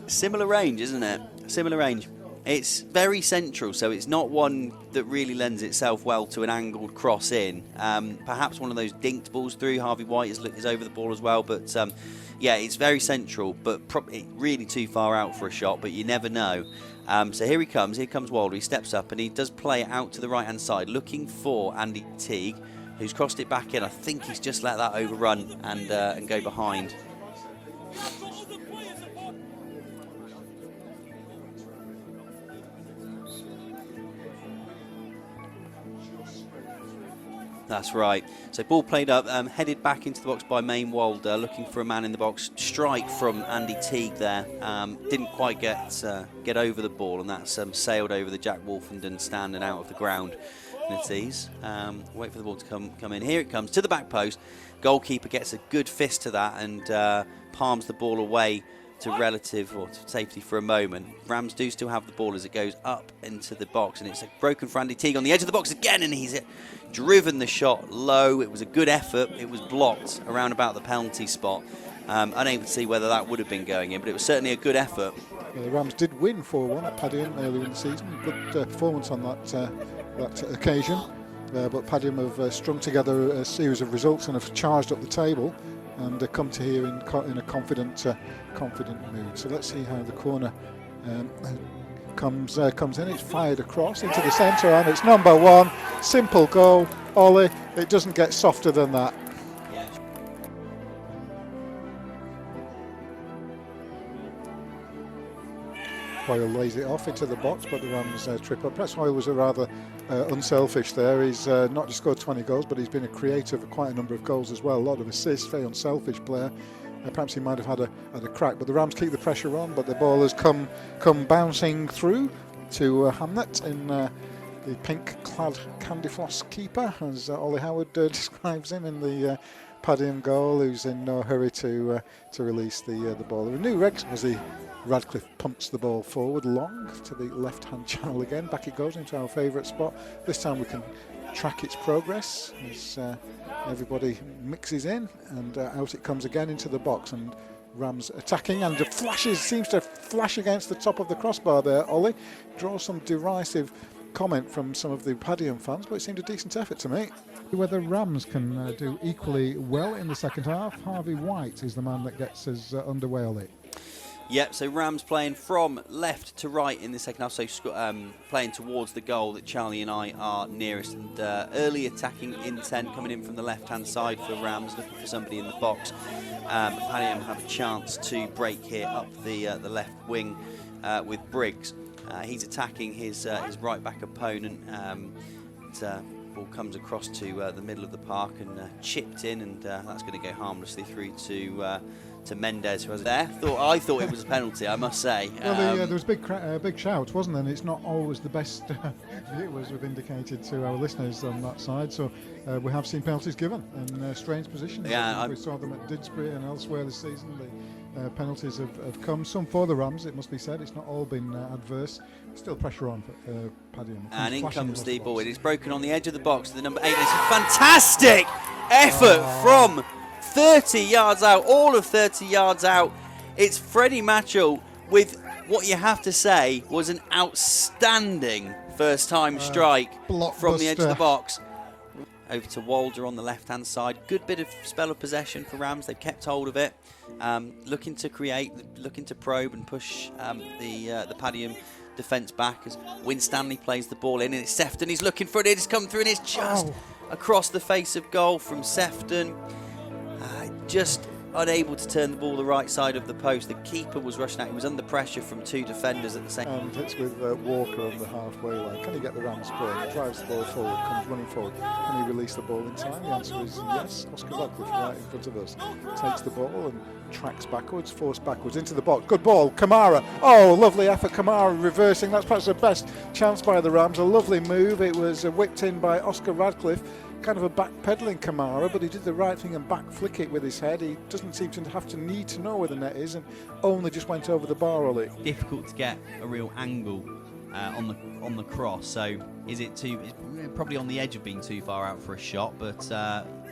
Similar range, isn't it? Similar range. It's very central, so it's not one that really lends itself well to an angled cross in. Perhaps one of those dinked balls through. Harvey White is over the ball as well, but yeah, it's very central, but really too far out for a shot, but you never know. So here comes Walder. He steps up and he does play it out to the right hand side, looking for Andy Teague, who's crossed it back in. I think he's just let that overrun and go behind. That's right. So ball played up, headed back into the box by Maine Walder, looking for a man in the box. Strike from Andy Teague there. Didn't quite get over the ball, and that's sailed over the Jack Wolfenden stand and out of the ground. And it's ease. Wait for the ball to come in. Here it comes to the back post. Goalkeeper gets a good fist to that and palms the ball away to relative or to safety for a moment. Rams do still have the ball as it goes up into the box, and it's broken for Andy Teague on the edge of the box again, and he's driven the shot low. It was a good effort. It was blocked around about the penalty spot. Unable to see whether that would have been going in, but it was certainly a good effort. Yeah, the Rams did win 4-1 at Padiham earlier in the season. Good performance on that occasion. But Padiham have strung together a series of results and have charged up the table and come to here in a confident mood. So let's see how the corner comes in. It's fired across into the centre, and it's number one. Simple goal, Ollie. It doesn't get softer than that. Hoyle lays it off into the box, but the Rams trip up. Perhaps Hoyle was a rather unselfish there. He's not just scored 20 goals, but he's been a creator of quite a number of goals as well. A lot of assists, very unselfish player. Perhaps he might have had a crack, but the Rams keep the pressure on. But the ball has come bouncing through to Hamnet in the pink-clad candy floss keeper, as Ollie Howard describes him in the Padiham goal, who's in no hurry to release the ball. The new regs was Radcliffe pumps the ball forward long to the left-hand channel again. Back it goes into our favourite spot. This time we can track its progress as everybody mixes in, and out it comes again into the box, and Rams attacking, and seems to flash against the top of the crossbar there. Ollie draws some derisive comment from some of the Padiham fans, but it seemed a decent effort to me. Whether Rams can do equally well in the second half. Harvey White is the man that gets us underway, Ollie. Yep, so Rams playing from left to right in the second half, so playing towards the goal that Charlie and I are nearest, and early attacking intent coming in from the left-hand side for Rams, looking for somebody in the box. Padiham have a chance to break here up the left wing with Briggs. He's attacking his right-back opponent. Ball comes across to the middle of the park and chipped in, and that's going to go harmlessly through to Mendes, who was there. I thought it was a penalty, I must say. Well, there was a big shout, wasn't there? And it's not always the best viewers we've indicated to our listeners on that side. So we have seen penalties given in strange positions. Yeah, we saw them at Didsbury and elsewhere this season. The penalties have come, some for the Rams, it must be said. It's not all been adverse. Still pressure on Padiham. And in comes the ball. It is broken on the edge of the box to the number 8. It's a fantastic effort from 30 yards out, all of 30 yards out. It's Freddie Matchell with what you have to say was an outstanding first-time strike from the edge of the box. Over to Walder on the left-hand side. Good bit of spell of possession for Rams. They've kept hold of it. Looking to create, looking to probe and push the Padiham defence back as Winstanley plays the ball in, and it's Sefton. He's looking for it. It's come through, and it's just across the face of goal from Sefton. Just unable to turn the ball the right side of the post. The keeper was rushing out. He was under pressure from two defenders at the same time. And it's with Walker on the halfway line. Can he get the Rams going? He drives the ball forward, comes running forward. Can he release the ball in time? The answer is yes. Oscar Radcliffe right in front of us takes the ball and tracks backwards, forced backwards into the box. Good ball, Kamara. Oh, lovely effort, Kamara reversing. That's perhaps the best chance by the Rams. A lovely move. It was whipped in by Oscar Radcliffe. Kind of a back-pedalling Kamara, but he did the right thing and back-flick it with his head. He doesn't seem to have to need to know where the net is, and only just went over the bar, Ollie. Difficult to get a real angle on the cross, so is it too? It's probably on the edge of being too far out for a shot, but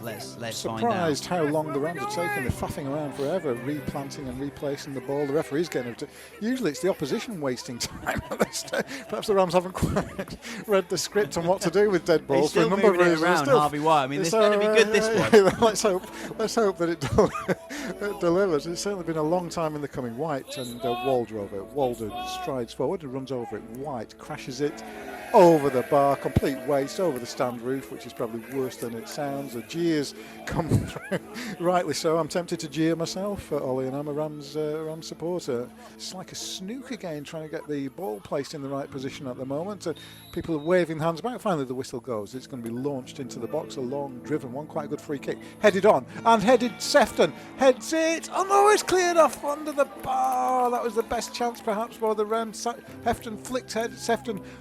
Let's find out. Surprised how long the Rams are taking. They're faffing around forever, replanting and replacing the ball. The referee's getting it. Usually it's the opposition wasting time. Perhaps the Rams haven't quite read the script on what to do with dead balls He's still for a number of moving it reasons. around, Harvey White. I mean, this better be good, this one. let's hope that it delivers. It's certainly been a long time in the coming. White and Walder over it. Walder strides forward and runs over it. White crashes it over the bar, complete waste, over the stand roof, which is probably worse than it sounds. The jeers come through, rightly so. I'm tempted to jeer myself, Ollie, and I'm a Rams supporter. It's like a snooker game trying to get the ball placed in the right position at the moment. People are waving hands back. Finally, the whistle goes. It's going to be launched into the box, a long driven one, quite a good free kick. Headed on, and headed Sefton. Heads it. Oh no, it's cleared off under the bar. That was the best chance perhaps for the Rams. Sefton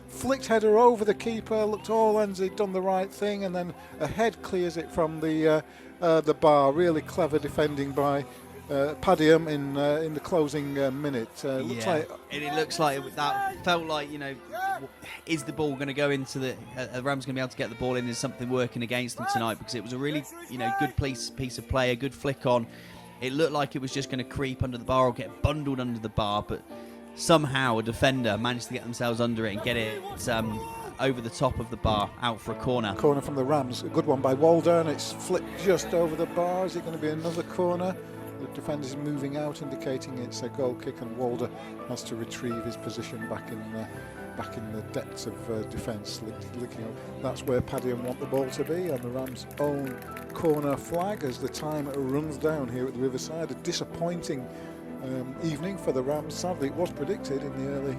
flicked header over the keeper, looked all ends, he'd done the right thing, and then a head clears it from the bar. Really clever defending by Padium in the closing minute. Looks like it looks like that felt like, is the ball going to go into the Rams going to be able to get the ball in? Is something working against them tonight? Because it was a really good piece of play, a good flick on. It looked like it was just going to creep under the bar or get bundled under the bar, but somehow a defender managed to get themselves under it and get it over the top of the bar, out for a corner. Corner from the Rams, a good one by Walder, and it's flicked just over the bar. Is it going to be another corner? The defender's moving out, indicating it's a goal kick, and Walder has to retrieve his position back in the depths of defence. That's where Padium want the ball to be, and the Rams' own corner flag as the time runs down here at the Riverside. A disappointing evening for the Rams. Sadly, it was predicted in the early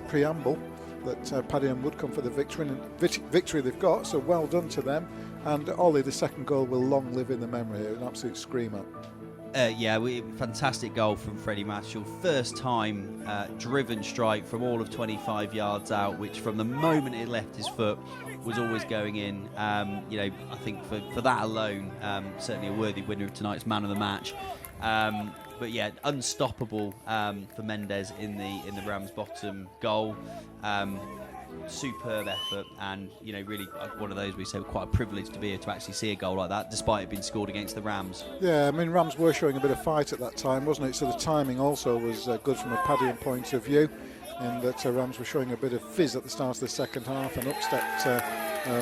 preamble that Padium would come for the victory, and victory they've got, so well done to them. And Ollie, the second goal will long live in the memory here, an absolute screamer. Fantastic goal from Freddie Matchell. First time driven strike from all of 25 yards out, which from the moment it left his foot was always going in. I think for that alone, certainly a worthy winner of tonight's man of the match. But yeah, unstoppable for Mendes in the Rams' bottom goal. Superb effort, and really one of those we say quite a privilege to be here to actually see a goal like that, despite it being scored against the Rams. Yeah, I mean, Rams were showing a bit of fight at that time, wasn't it? So the timing also was good from a Padium point of view, in that Rams were showing a bit of fizz at the start of the second half, and up stepped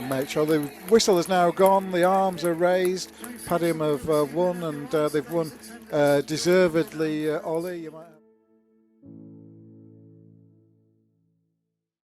Mitchell. The whistle is now gone, the arms are raised. Padium have won, and they've won deservedly. Ollie, you might